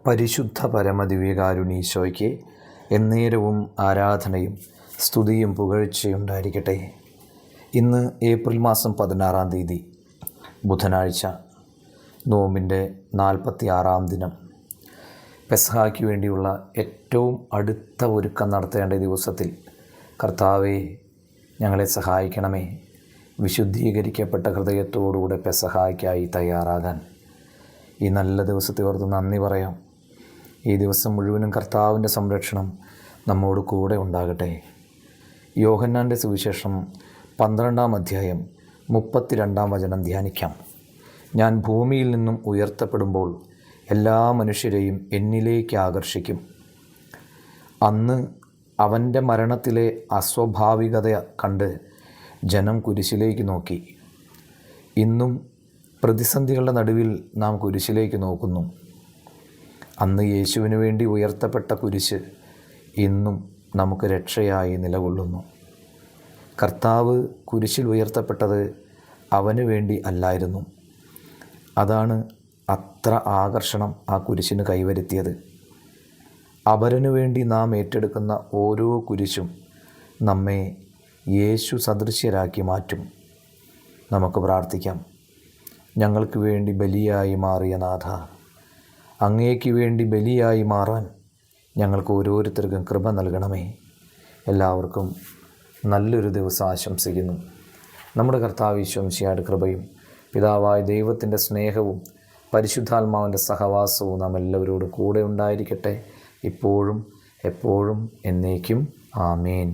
പരിശുദ്ധ പരമദിവ്യകാരുണീശോയ്ക്ക് എന്നേരവും ആരാധനയും സ്തുതിയും പുകഴ്ചയുണ്ടായിരിക്കട്ടെ. ഇന്ന് ഏപ്രിൽ മാസം 16-ാം തീയതി ബുധനാഴ്ച, നോമ്പിൻ്റെ 46-ാം ദിനം. പെസഹായ്ക്ക് വേണ്ടിയുള്ള ഏറ്റവും അടുത്ത ഒരുക്കം നടത്തേണ്ട ദിവസത്തിൽ കർത്താവേ, ഞങ്ങളെ സഹായിക്കണമേ. വിശുദ്ധീകരിക്കപ്പെട്ട ഹൃദയത്തോടുകൂടെ പെസഹായ്ക്കായി തയ്യാറാകാൻ ഈ നല്ല ദിവസത്തെ ഓർത്ത് നന്ദി പറയാം. ഈ ദിവസം മുഴുവനും കർത്താവിൻ്റെ സംരക്ഷണം നമ്മോട് കൂടെ ഉണ്ടാകട്ടെ. യോഹന്നാൻ്റെ സുവിശേഷം 12-ാം അധ്യായം 32-ാം വചനം ധ്യാനിക്കാം. ഞാൻ ഭൂമിയിൽ നിന്നും ഉയർത്തപ്പെടുമ്പോൾ എല്ലാ മനുഷ്യരെയും എന്നിലേക്ക് ആകർഷിക്കും. അന്ന് അവൻ്റെ മരണത്തിലെ അസ്വാഭാവികത കണ്ട് ജനം കുരിശിലേക്ക് നോക്കി. ഇന്നും പ്രതിസന്ധികളുടെ നടുവിൽ നാം കുരിശിലേക്ക് നോക്കുന്നു. അന്ന് യേശുവിന് വേണ്ടി ഉയർത്തപ്പെട്ട കുരിശ് ഇന്നും നമുക്ക് രക്ഷയായി നിലകൊള്ളുന്നു. കർത്താവ് കുരിശിൽ ഉയർത്തപ്പെട്ടത് അവന് വേണ്ടി അല്ലായിരുന്നു. അതാണ് അത്ര ആകർഷണം ആ കുരിശിന് കൈവരുത്തിയത്. അപരനു വേണ്ടി നാം ഏറ്റെടുക്കുന്ന ഓരോ കുരിശും നമ്മെ യേശു സദൃശ്യരാക്കി മാറ്റും. നമുക്ക് പ്രാർത്ഥിക്കാം. ഞങ്ങൾക്ക് വേണ്ടി ബലിയായി മാറിയ നാഥ, അങ്ങേക്ക് വേണ്ടി ബലിയായി മാറാൻ ഞങ്ങൾക്ക് ഓരോരുത്തർക്കും കൃപ നൽകണമേ. എല്ലാവർക്കും നല്ലൊരു ദിവസം ആശംസിക്കുന്നു. നമ്മുടെ കർത്താവ് ഈശോ മിശിഹായുടെ കൃപയും പിതാവായ ദൈവത്തിൻ്റെ സ്നേഹവും പരിശുദ്ധാത്മാവിൻ്റെ സഹവാസവും നാം എല്ലാവരോടും കൂടെ ഉണ്ടായിരിക്കട്ടെ, ഇപ്പോഴും എപ്പോഴും എന്നേക്കും. ആമേൻ.